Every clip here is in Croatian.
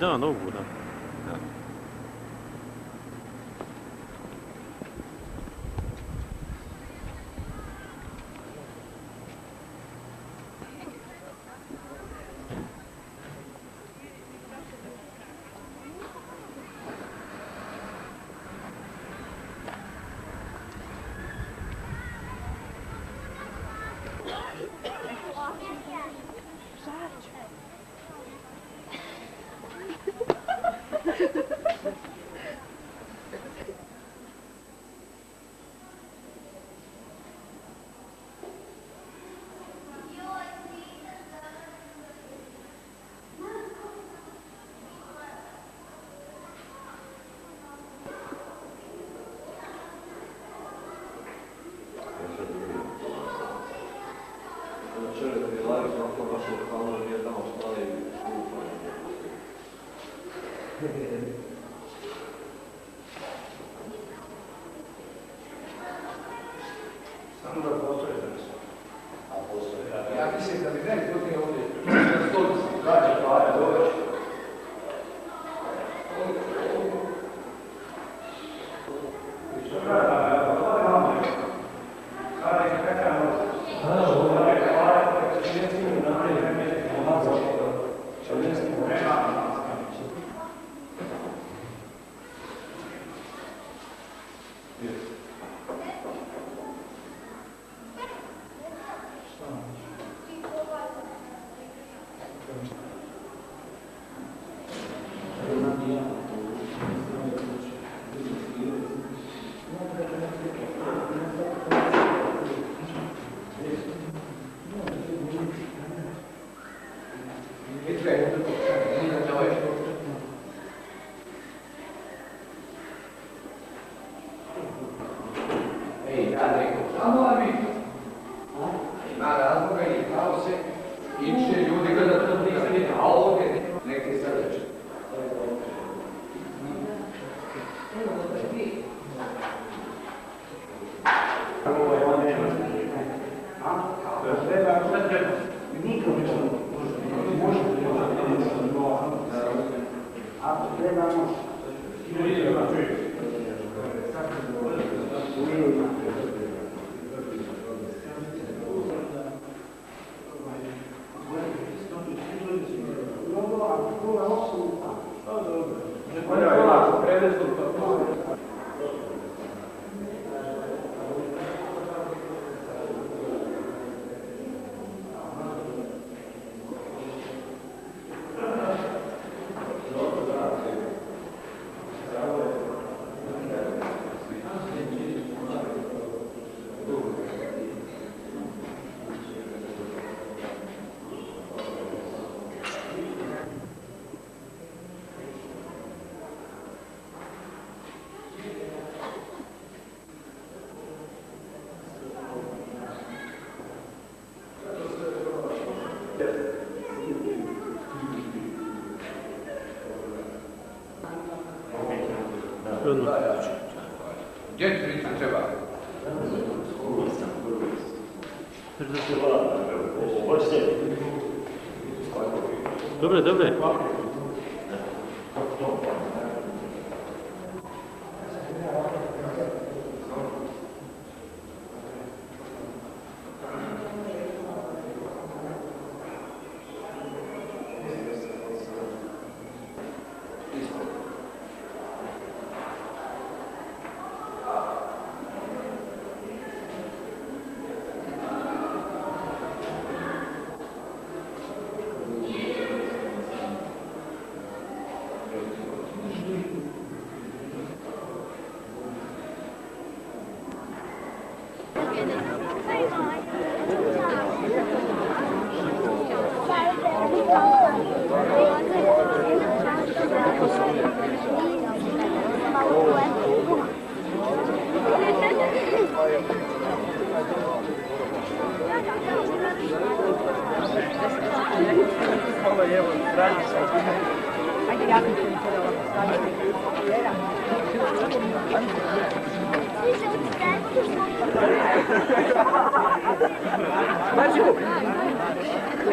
부자가 너무 부자. Samo da postoje danas. A postoje. Ja mislim da bi ne dok je ovdje na stolici gađa plava doći. Gdje ti treba? Dobre, dobre. Maciu! Ні,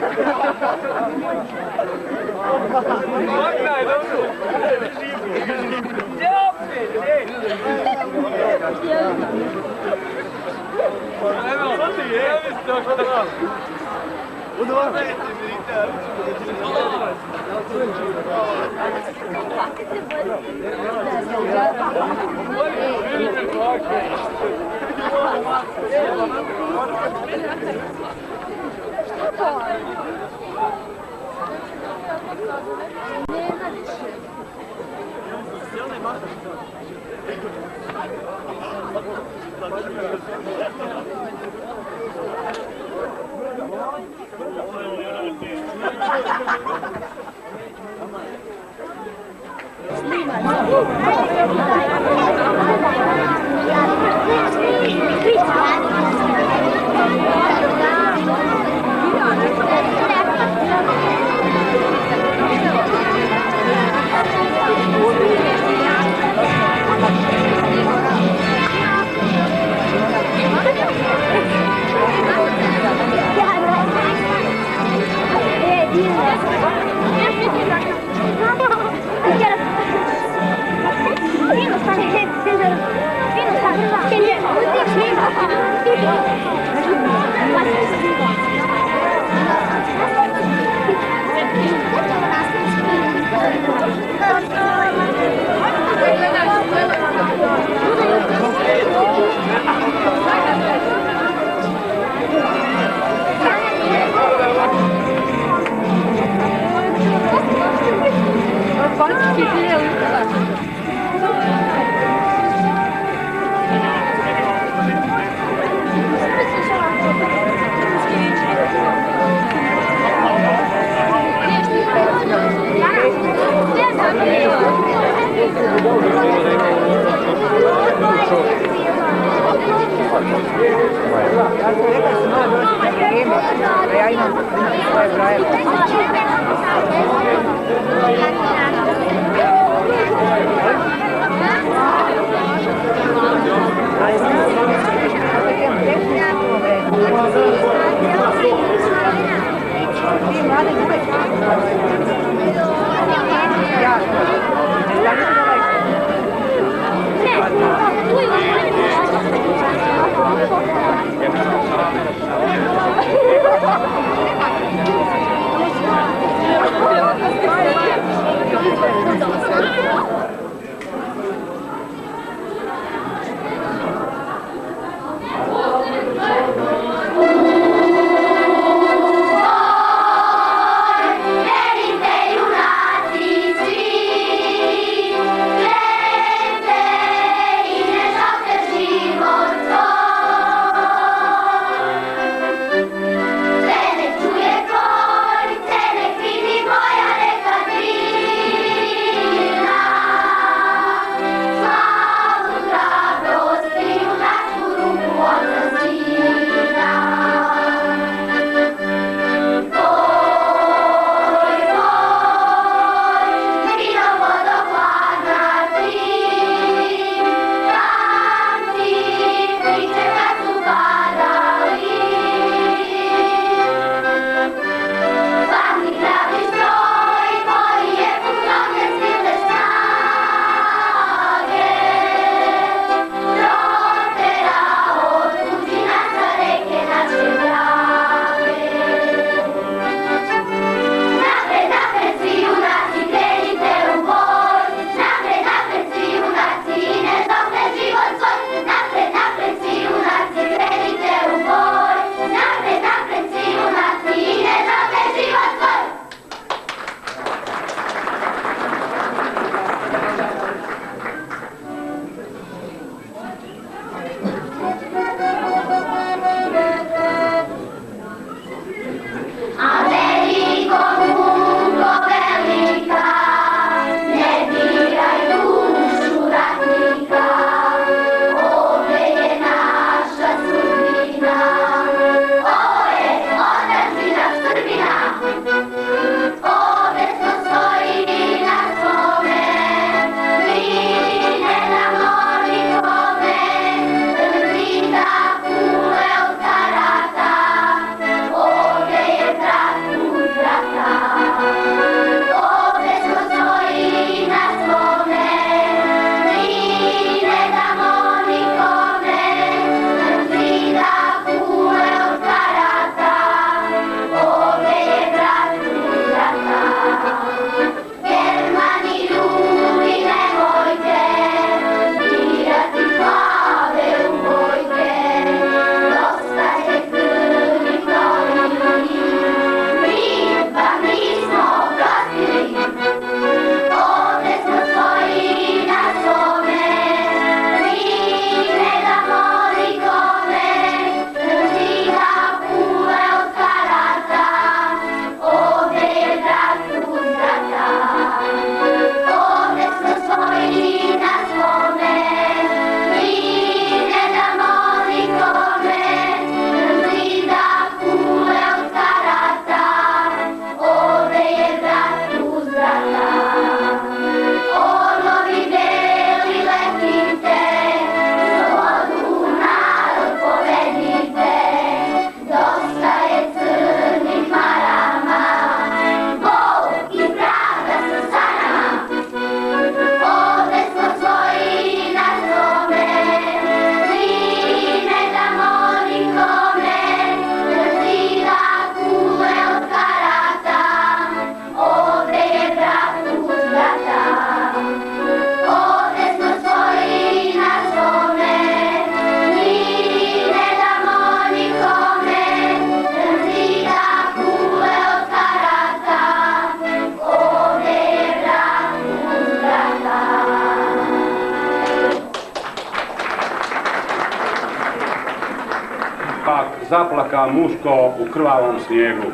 zaplaka muško u krvavom snijegu.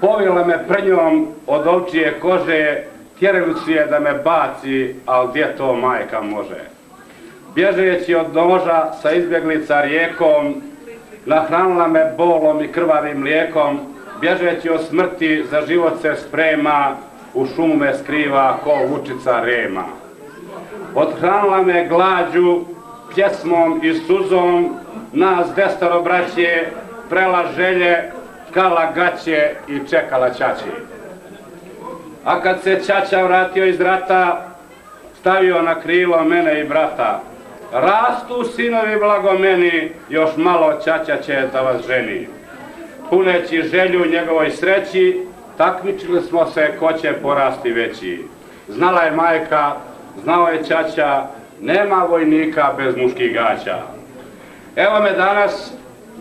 Povila me prnjom od ovčije kože, tjerajući je da me baci, al gdje to majka može. Bježeći od noža sa izbjeglica rijekom, nahranila me bolom i krvavim mlijekom, bježeći od smrti za život se sprema, u šumu me skriva ko vučica rema. Othranila me glađu, pjesmom i suzom, nas 10 braće, prela želje, tkala gaće i čekala ćaći. A kad se ćaća vratio iz rata, stavio na krilo mene i brata. Rastu sinovi blago meni, još malo ćaća će da vas ženi. Puneći želju njegovoj sreći, takmičili smo se ko će porasti veći. Znala je majka, znao je ćaća, nema vojnika bez muških gaća. Evo me danas,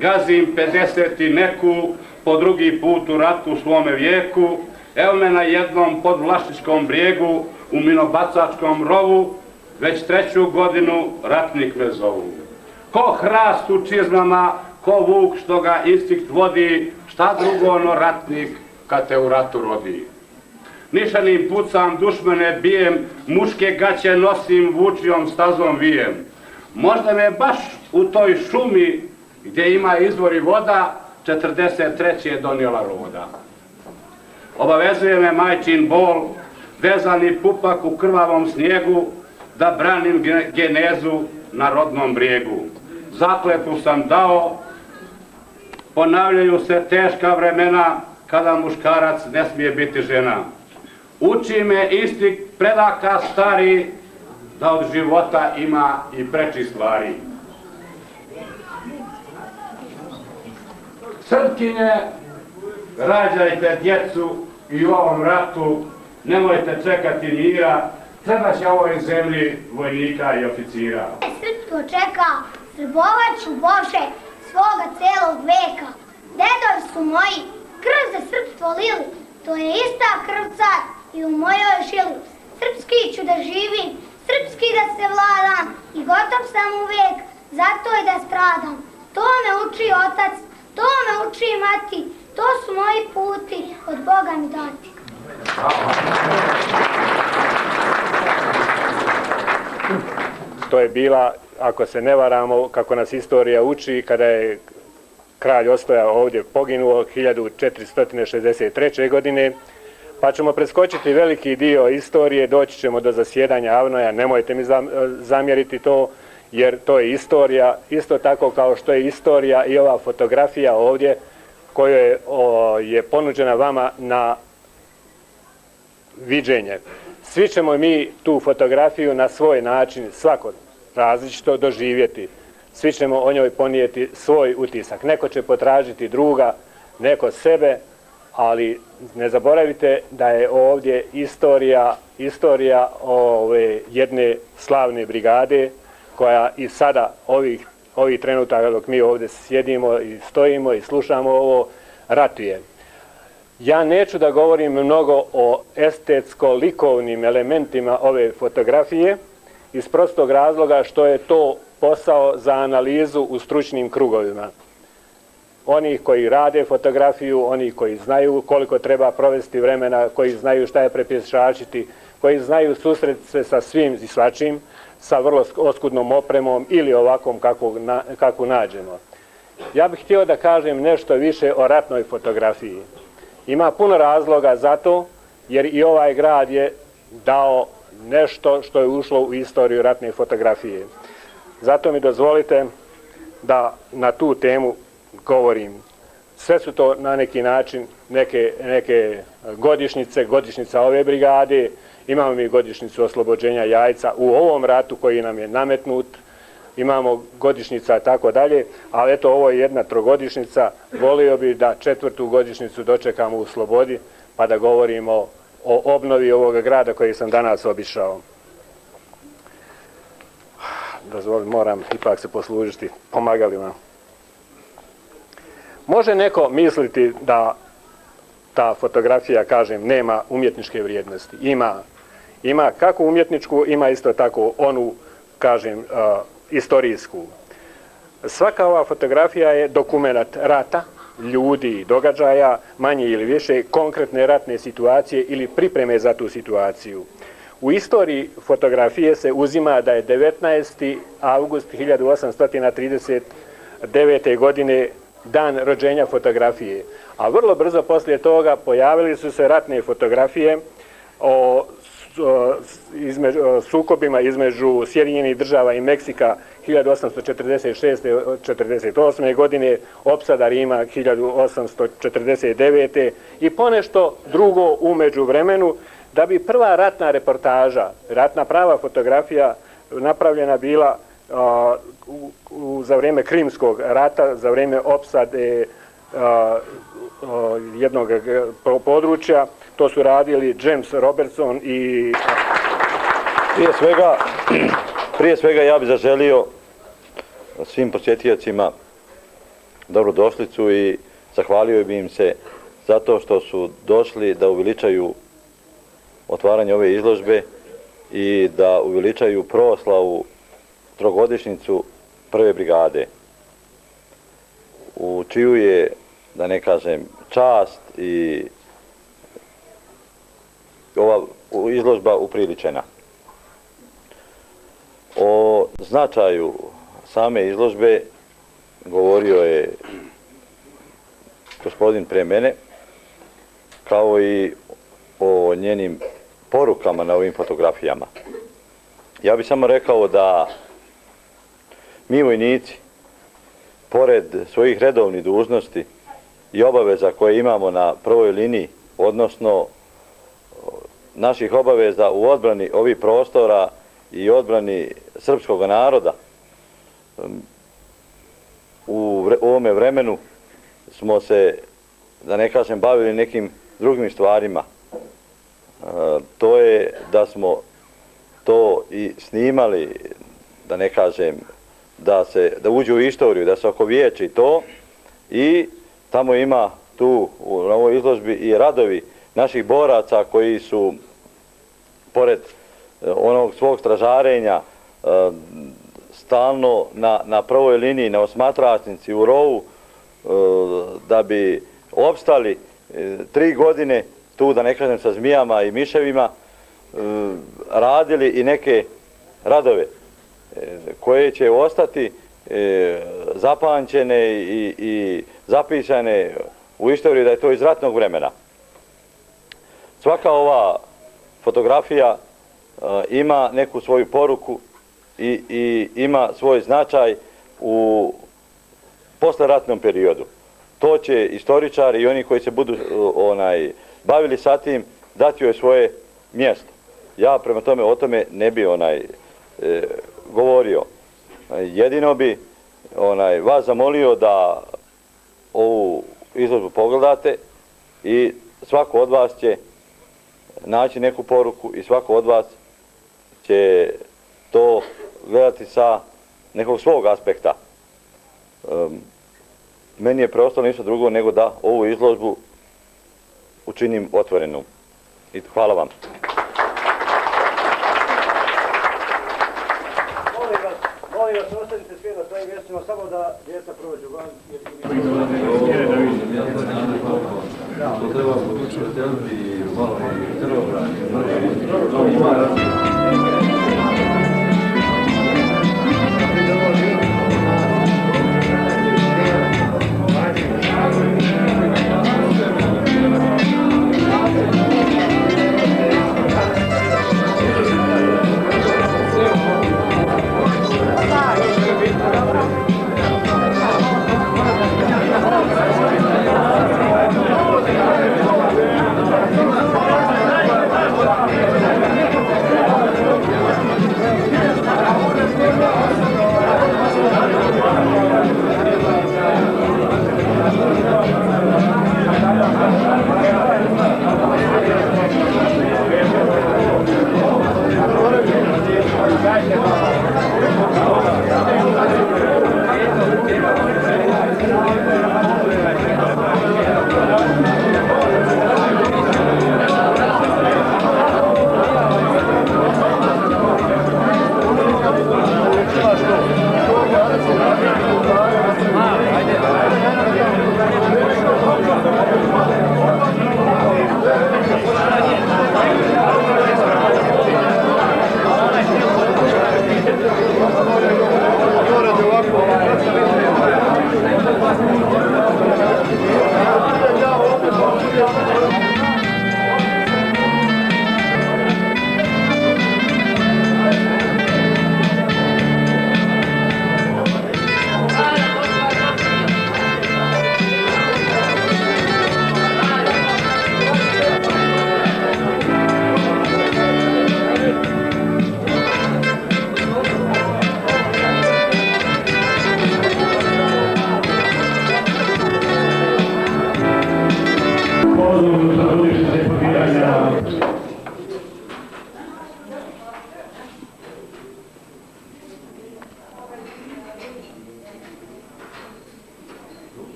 gazim 50 i neku, po drugi put u ratu u svome vijeku. Evo me na jednom pod Vlašičkom brijegu, u minobacačkom rovu, već 3. godinu ratnik me zovu. Ko hrast u čizmama, ko vuk što ga instinkt vodi, šta drugo ono ratnik kad te u ratu rodi. Nišanim pucam, dušmane bijem, muške gaće nosim, vučijom stazom vijem. Možda me baš u toj šumi gdje ima izvor i voda, 43. donijela roda. Obavezuje me majčin bol, vezani pupak u krvavom snijegu, da branim genezu na rodnom brijegu. Zakletvu sam dao, ponavljaju se teška vremena, kada muškarac ne smije biti žena. Uči me instinkt predaka stari, da od života ima i preči stvari. Srpkinje, rađajte djecu i u ovom ratu, nemojte čekati mira, treba će ovoj zemlji vojnika i oficira. Srpstvo čeka, srbovaću Bože, svoga celog veka. Dedovi su moji, krv za srpstvo lili, to je ista krv car i u mojoj žili. Srpski ću da živim, srpski da se vladam i gotov sam uvijek, zato i da stradam. To me uči otac, to me uči mati, to su moji puti od Boga mi dati. To je bila, ako se ne varamo, kako nas istorija uči, kada je kralj Ostoja ovdje poginuo 1463. godine, pa ćemo preskočiti veliki dio istorije, doći ćemo do zasjedanja Avnoja, nemojte mi zamjeriti to, jer to je istorija, isto tako kao što je istorija i ova fotografija ovdje, koja je ponuđena vama na viđenje. Svi ćemo mi tu fotografiju na svoj način, svako različito doživjeti. Svi ćemo o njoj ponijeti svoj utisak. Neko će potražiti druga, neko sebe, ali ne zaboravite da je ovdje istorija ove jedne slavne brigade koja i sada ovih trenutaka dok mi ovdje sjedimo i stojimo i slušamo ovo, ratuje. Ja neću da govorim mnogo o estetsko-likovnim elementima ove fotografije iz prostog razloga što je to posao za analizu u stručnim krugovima. Oni koji rade fotografiju, oni koji znaju koliko treba provesti vremena, koji znaju šta je prepješačiti, koji znaju susreti se sa svim i svačim, sa vrlo oskudnom opremom ili ovakvom kakvu nađemo. Ja bih htio da kažem nešto više o ratnoj fotografiji. Ima puno razloga za to, jer i ovaj grad je dao nešto što je ušlo u istoriju ratne fotografije. Zato mi dozvolite da na tu temu govorim. Sve su to na neki način neke godišnjica ove brigade. Imamo mi godišnjicu oslobođenja Jajca u ovom ratu koji nam je nametnut. Imamo godišnjica tako dalje, ali eto ovo je jedna trogodišnjica. Volio bi da 4. godišnjicu dočekamo u slobodi pa da govorimo o obnovi ovoga grada koji sam danas obišao. Dozvolim, moram ipak se poslužiti pomagalima. Može neko misliti da ta fotografija, kažem, nema umjetničke vrijednosti. Ima kako umjetničku, ima isto tako onu, kažem, istorijsku. Svaka ova fotografija je dokumenat rata, ljudi i događaja, manje ili više konkretne ratne situacije ili pripreme za tu situaciju. U istoriji fotografije se uzima da je 19. avgust 1839. godine dan rođenja fotografije, a vrlo brzo poslije toga pojavili su se ratne fotografije o sukobima između Sjedinjenih država i Meksika 1846. 48. godine, opsada Rima 1849. i ponešto drugo u međuvremenu, da bi prva ratna reportaža, ratna prava fotografija napravljena bila za vrijeme Krimskog rata, za vrijeme opsade jednog područja. To su radili James Robertson i... Prije svega ja bih zaželio svim posjetiocima dobrodošlicu i zahvalio bih im se zato što su došli da uveličaju otvaranje ove izložbe i da uveličaju proslavu trogodišnjicu prve brigade, u čiju je, da ne kažem, čast i ova izložba upriličena. O značaju same izložbe govorio je gospodin pre mene, kao i o njenim porukama na ovim fotografijama. Ja bih samo rekao da mi vojnici, pored svojih redovnih dužnosti i obaveza koje imamo na prvoj liniji, odnosno naših obaveza u odbrani ovih prostora i odbrani srpskog naroda, u ovome vremenu smo se, da ne kažem, bavili nekim drugim stvarima. To je da smo to i snimali, da ne kažem, da uđe u istoriju, da se okovječi to, i tamo ima tu u ovoj izložbi i radovi naših boraca koji su pored onog svog stražarenja stalno na prvoj liniji, na osmatračnici u rovu, da bi opstali 3 godine tu, da ne kažem, sa zmijama i miševima, radili i neke radove koje će ostati zapamćene i zapisane u istoriji da je to iz ratnog vremena. Svaka ova fotografija ima neku svoju poruku i ima svoj značaj u posleratnom periodu. To će istoričari i oni koji se budu bavili sa tim dati joj svoje mjesto. Ja prema tome o tome ne bi govorio. Jedino bi vas zamolio da ovu izložbu pogledate i svako od vas će naći neku poruku i svako od vas će to gledati sa nekog svog aspekta. Meni je preostalo ništa drugo nego da ovu izložbu učinim otvorenom. I hvala vam. Molim vas, ostanite svi na svojim mjestima, samo da djeca prođu van. To treba podeliti malo i krvobrani. Hvala.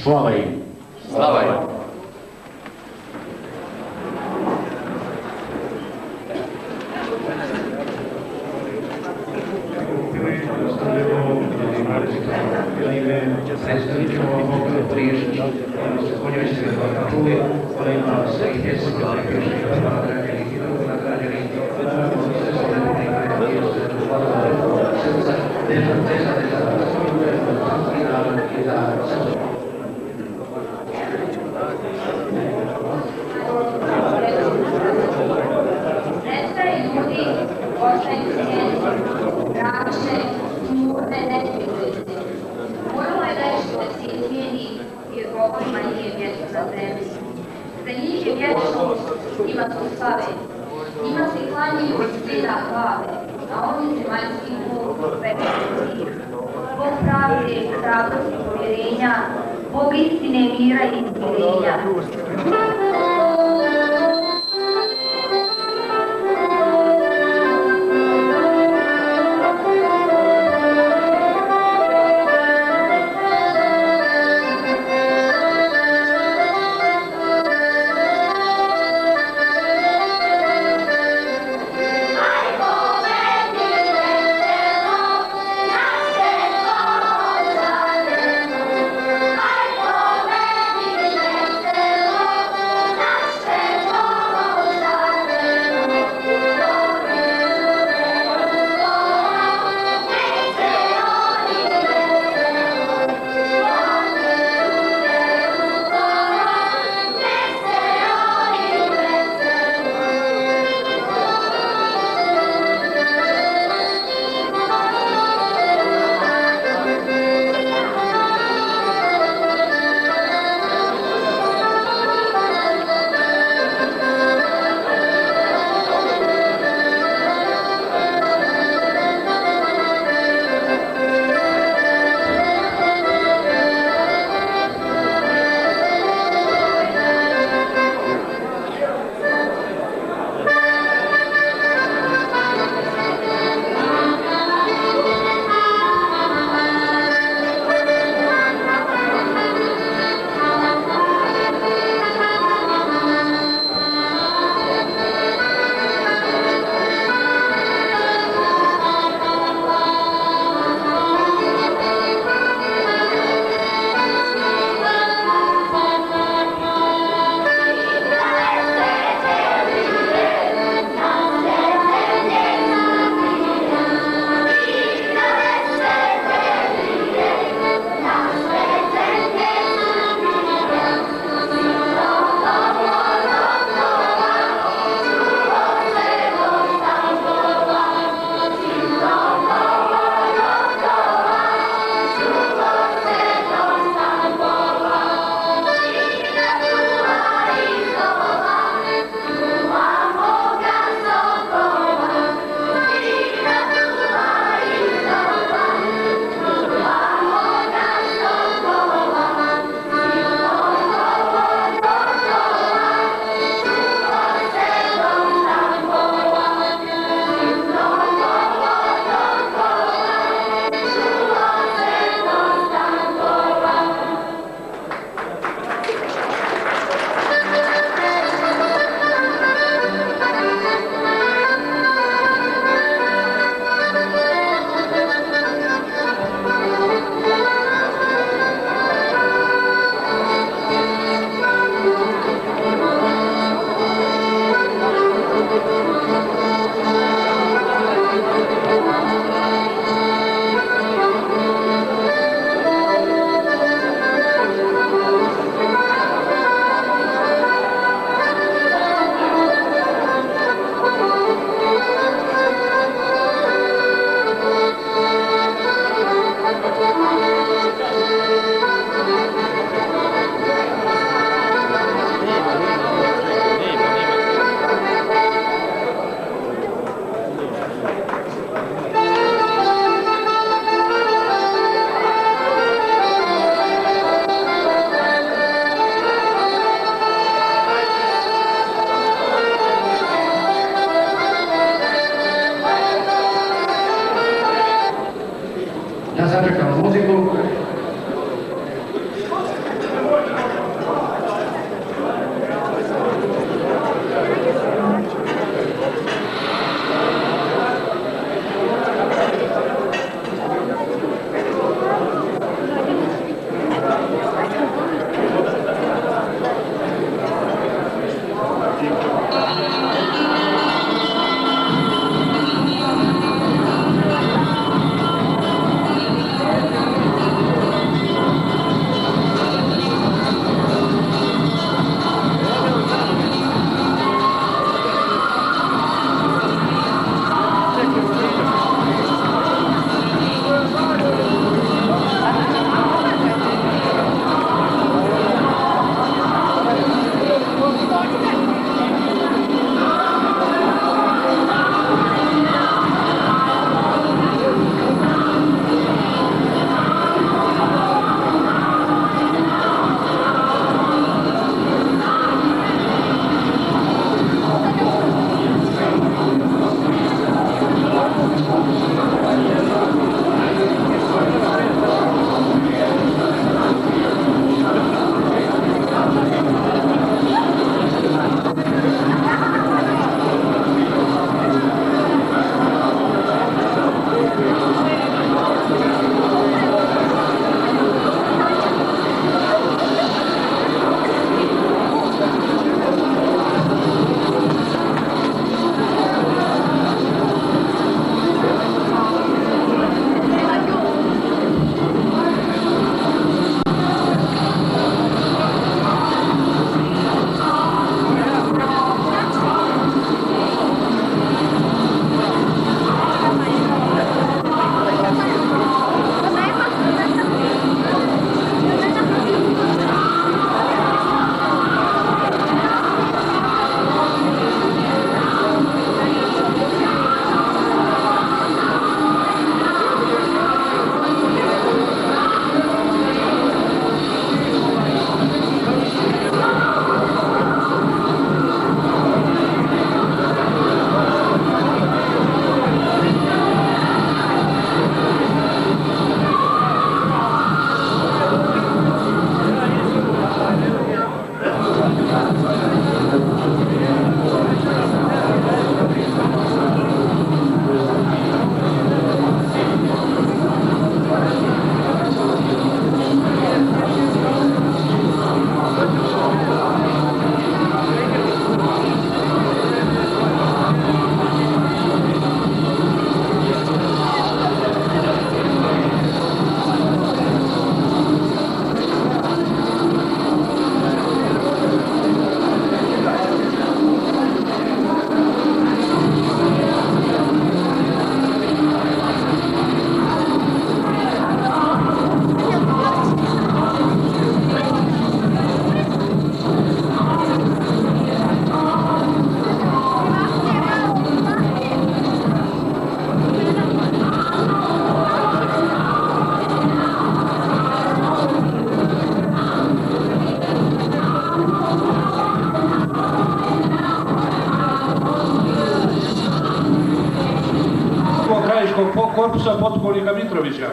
Slava im! Slava im! predstavnicima ovog priješći, konjoj se čuje, koja ima sve i 10 priješći nagrađenih i drugo nagrađenih, se spomenuti srca, vezane za i za Nestaje ljudi, ostaju sjeni, mračne, smutne, nepriklice. Moralo je nešto da se izmijeni, jer Bogovima nije mjesto na zemlji. Za njih je vječnost, njima su slave, njima se klanjaju svi na glave, a oni zemaljski put večnosti. Bog pravde, hrabrosti i povjerenja, Bog istine, mira i izmirenja. Ajmo, korpusa potpukovnika Mitrovića,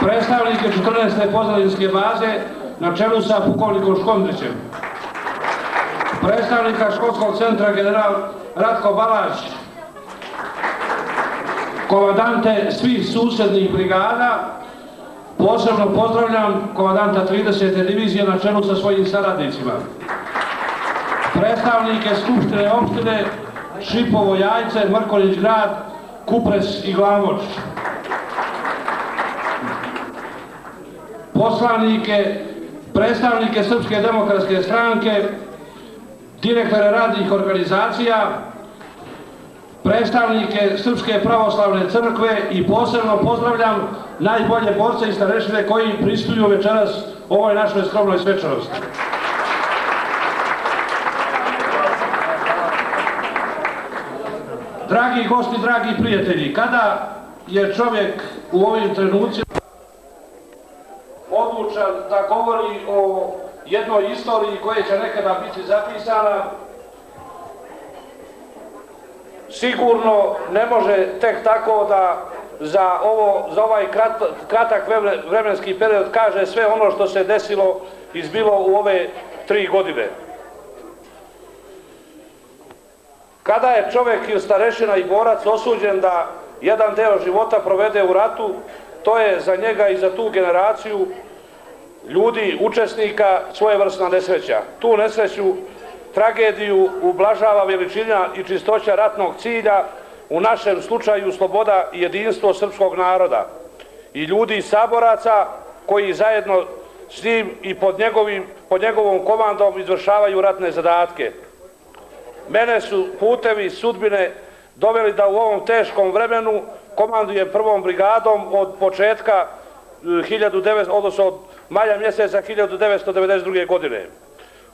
predstavnike 14. pozadinske baze na čelu sa pukovnikom Škondrićem, predstavnika školskog centra general Ratko Balać, komandante svih susednih brigada, posebno pozdravljam komandanta 30. divizije na čelu sa svojim saradnicima, predstavnike Skupštine opštine Šipovo Jajce, Mrkonjić grad, Kupres i Glamoč, predstavnike Srpske demokratske stranke, direktore radnih organizacija, predstavnike Srpske pravoslavne crkve i posebno pozdravljam najbolje borce i starešine koji prisustvuju večeras ovoj našoj skromnoj svečanosti. Dragi gosti, dragi prijatelji, kada je čovjek u ovim trenucima odlučan da govori o jednoj istoriji koja će nekada biti zapisana, sigurno ne može tek tako da za ovaj kratak vremenski period kaže sve ono što se desilo i zbilo u ove 3 godine. Kada je čovjek i starešina i borac osuđen da jedan deo života provede u ratu, to je za njega i za tu generaciju ljudi, učesnika, svojevrsna nesreća. Tu nesreću, tragediju ublažava veličina i čistoća ratnog cilja, u našem slučaju sloboda i jedinstvo srpskog naroda i ljudi i saboraca koji zajedno s njim i pod njegovom komandom izvršavaju ratne zadatke. Mene su putevi sudbine doveli da u ovom teškom vremenu komandujem 1. brigadom od početka odnosno od maja mjeseca 1992. godine.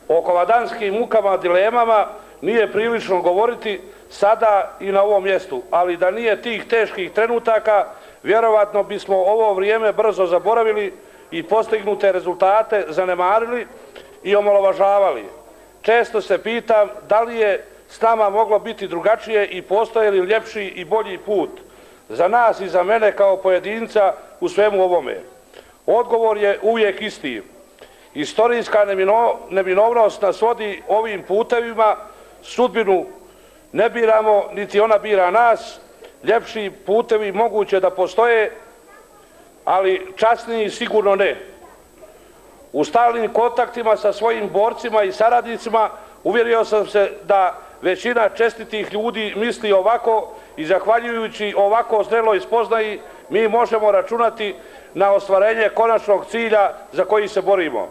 O komandanskim mukama, dilemama nije prilično govoriti sada i na ovom mjestu, ali da nije tih teških trenutaka, vjerovatno bismo ovo vrijeme brzo zaboravili i postignute rezultate zanemarili i omalovažavali. Često se pitam da li je s nama moglo biti drugačije i postoje li ljepši i bolji put za nas i za mene kao pojedinca u svemu ovome. Odgovor je uvijek isti. Istorijska neminovnost nas vodi ovim putevima, sudbinu ne biramo, niti ona bira nas, ljepši putevi moguće da postoje, ali časniji sigurno ne. U stalnim kontaktima sa svojim borcima i saradnicima uvjerio sam se da većina čestitih ljudi misli ovako i zahvaljujući ovako zreloj spoznaji mi možemo računati na ostvarenje konačnog cilja za koji se borimo.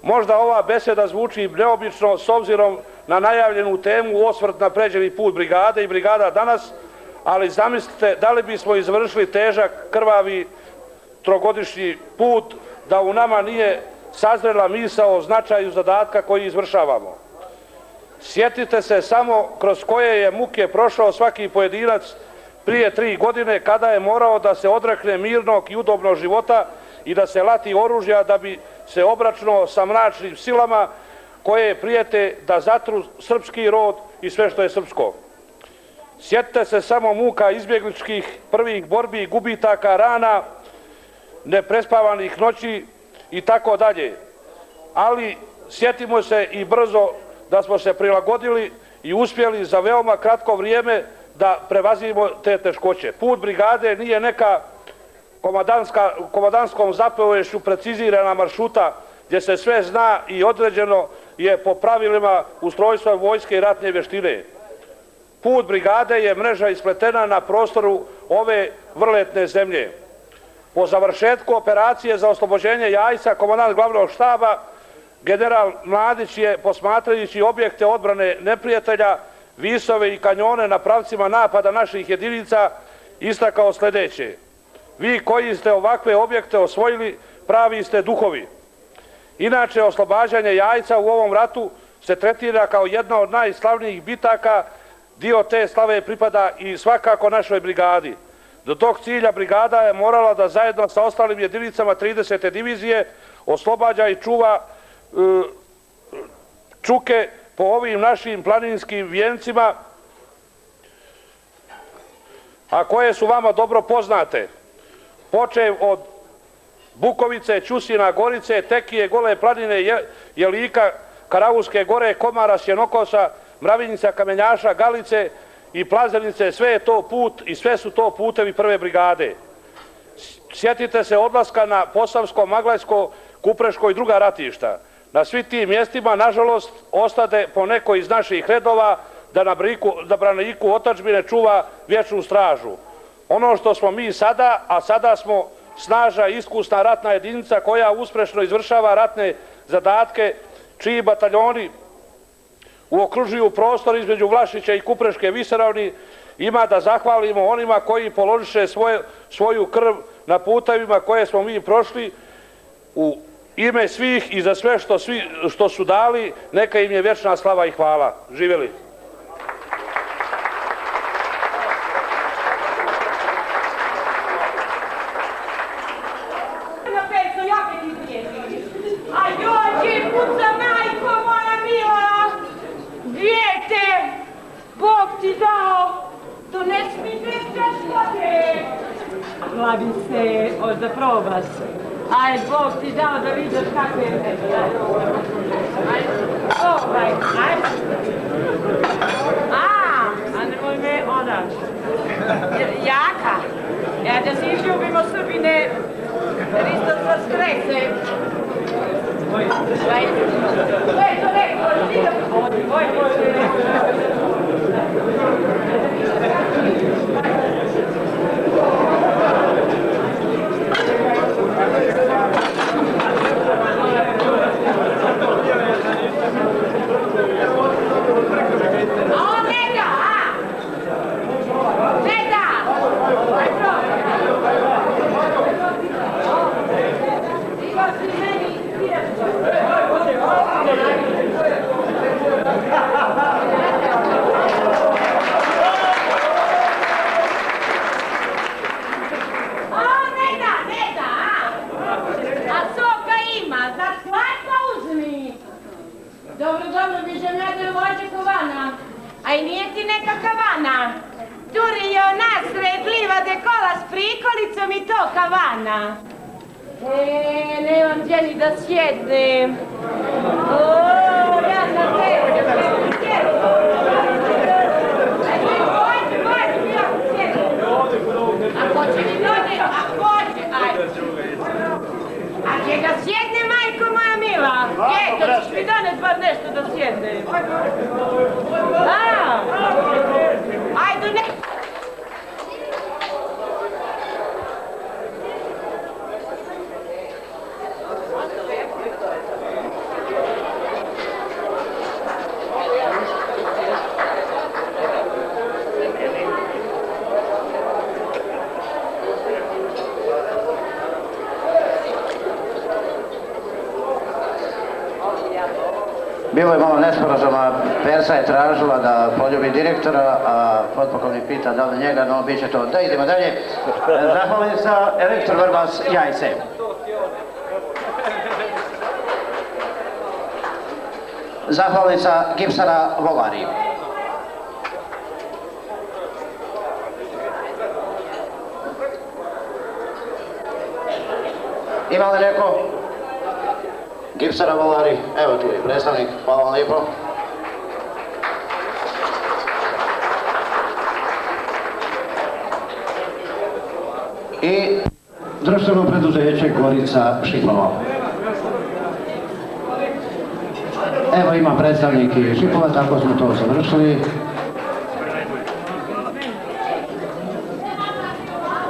Možda ova beseda zvuči neobično s obzirom na najavljenu temu osvrt na pređeni put brigade i brigada danas, ali zamislite da li bismo izvršili težak, krvavi, trogodišnji put da u nama nije sazrela misao o značaju zadatka koji izvršavamo. Sjetite se samo kroz koje je muke prošao svaki pojedinac prije 3 godine kada je morao da se odrekne mirnog i udobnog života i da se lati oružja da bi se obračunao sa mračnim silama koje prijete da zatru srpski rod i sve što je srpsko. Sjetite se samo muka izbjegličkih prvih borbi, gubitaka, rana, neprespavanih noći i tako dalje. Ali sjetimo se i brzo da smo se prilagodili i uspjeli za veoma kratko vrijeme da prevazimo te teškoće. Put brigade nije neka komandanskom zapovešću precizirana maršruta gdje se sve zna i određeno je po pravilima ustrojstva vojske i ratne vještine. Put brigade je mreža ispletena na prostoru ove vrletne zemlje. Po završetku operacije za oslobođenje Jajca, komandant glavnog štaba, general Mladić je, posmatrajući objekte odbrane neprijatelja, visove i kanjone na pravcima napada naših jedinica, istakao sljedeće: vi koji ste ovakve objekte osvojili, pravi ste duhovi. Inače, oslobađanje Jajca u ovom ratu se tretira kao jedna od najslavnijih bitaka, dio te slave pripada i svakako našoj brigadi. Do tog cilja brigada je morala da zajedno sa ostalim jedinicama 30. divizije oslobađa i čuva čuke po ovim našim planinskim vijencima a koje su vama dobro poznate, počev od Bukovice, Ćusina, Gorice, Tekije, Gole planine, Jelika, Karavuske gore, Komara, Sjenokosa, Mravinjica, Kamenjaša, Galice i Plazenice, sve je to put i sve su to putevi prve brigade. Sjetite se odlaska na Posavsko, Maglajsko, Kupreško i druga ratišta. Na svi tim mjestima, nažalost, ostade po neko iz naših redova da braniku otadžbine čuva vječnu stražu. Ono što smo mi sada, a sada smo snažna i iskusna ratna jedinica koja uspješno izvršava ratne zadatke, čiji bataljoni uokružuju prostor između Vlašića i Kupreške visoravni, ima da zahvalimo onima koji položiše svoju krv na putevima koje smo mi prošli. U ime svih i za sve što su dali, neka im je vječna slava i hvala. Živjeli! Bog ti dao, dones mi nečeš vode. Glavim se da probaš. Aj, Bog ti dao da vidiš kako je nešto. Aj, a nemoj me odaš. Jaka. Ja da si izljubimo Srbine, Hristos vas krese. Dobro, bižem ja da vođe kovana. A i nije ti neka kavana. Turi je nas sred livade kola s prikolicom i to kavana. Nemam gdje ni da sjednem. Ja sam tebe. Ako će mi dođe, ako će, ajde. A će ga sjedne, majko moja mila? Gdje, to ćeš mi donet bar nešto da sjedne. Ajde, ne... Bilo je malo nesporazuma, Persa je tražila da poljubi direktora, a potpukovnik pita da li njega, no bit će to. Da idemo dalje. Zahvalnica Elektor Vrbas Jajce. Zahvalnica Gipsara Volari. Ima li neko? Gipsara Volari, evo tu je predstavnik, hvala vam lijepo. I društveno preduzeće Gorica Šipova. Evo ima predstavnik i Šipova, tako smo to završili.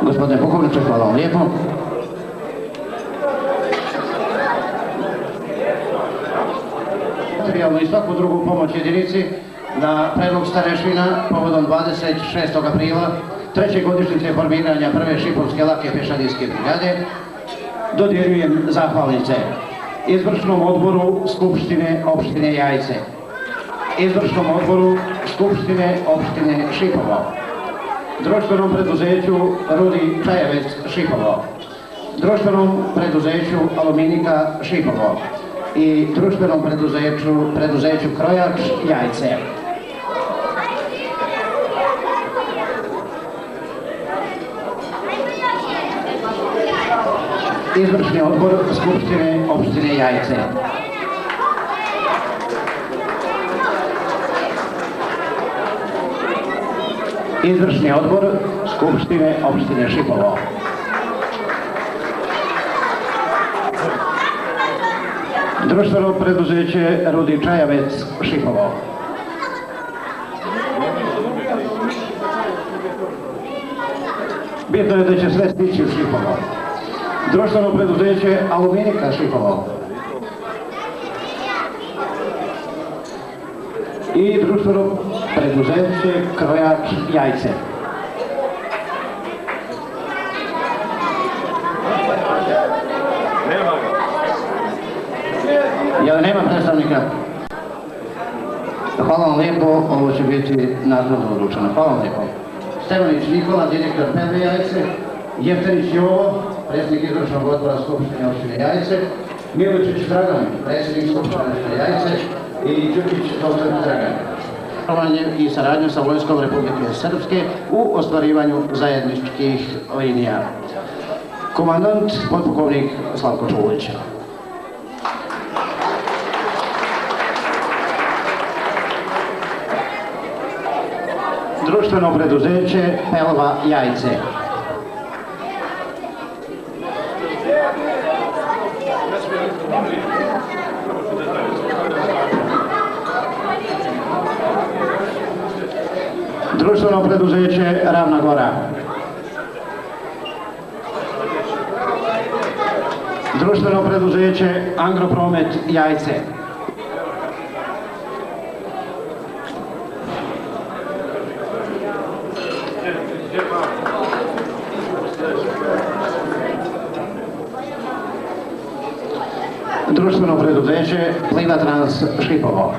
Gospodine pukovniče, hvala vam lijepo. I svaku drugu pomoć jedinici na predlog starešina povodom 26. aprila, treće godišnjice formiranja prve Šipovske lake pješadijske brigade, dodjeljujem zahvalnice Izvršnom odboru Skupštine opštine Jajce, Izvršnom odboru Skupštine opštine Šipovo, društvenom preduzeću Rudi Čajevec Šipovo, društvenom preduzeću Aluminika Šipovo i društvenom preduzeću Krojač Jajce. Izvršni odbor Skupštine opštine Jajce. Izvršni odbor Skupštine opštine Šipovo. Društveno preduzeće Rudi Čajavec Šipovo. Bitno je da će sve stići u Šipovo. Društveno preduzeće Aluminika Šipovo. I društveno preduzeće Krojač Jajce. Jel nema predstavnika? Hvala vam lijepo, ovo će biti naknadno odlučeno. Hvala vam lijepo. Stevanić Nikola, direktor PB Jajce, Jeftenić Jovo, predsjednik izvršnog odbora Skupštine opštine Jajce, Miličić Dragan, predsjednik Skupštine opštine Jajce i Đukić dr. Dragan. I saradnju sa Vojskom Republike Srpske u ostvarivanju zajedničkih linija. Komandant, podpukovnik Slavko Čulić. Društveno preduzeće Pelva Jajce. Društveno preduzeće Ravna Gora. Društveno preduzeće Agropromet Jajce. Društveno preduzeće Plivatrans Šipovo.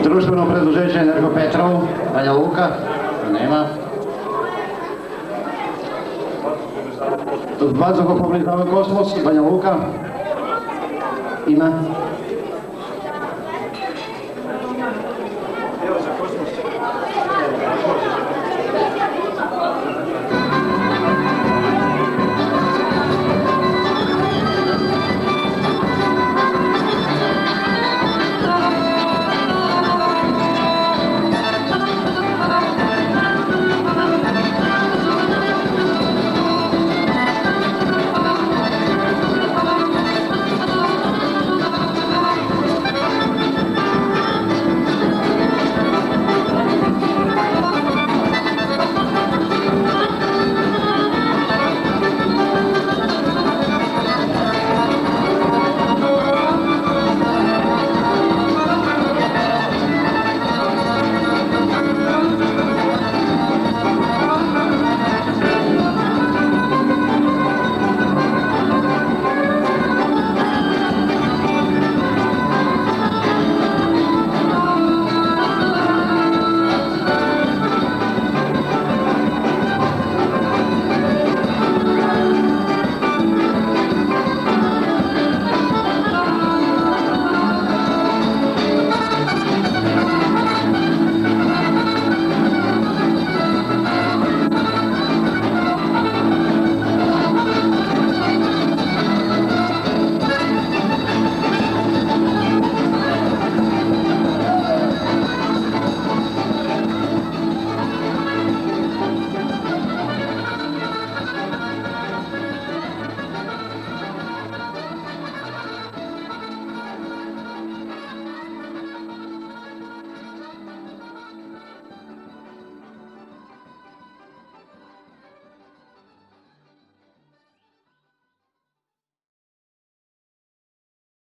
Društveno preduzeće Energopetrol Banja Luka. Nema. Vazduhoplovni zavod Kosmos Banja Luka. Ima.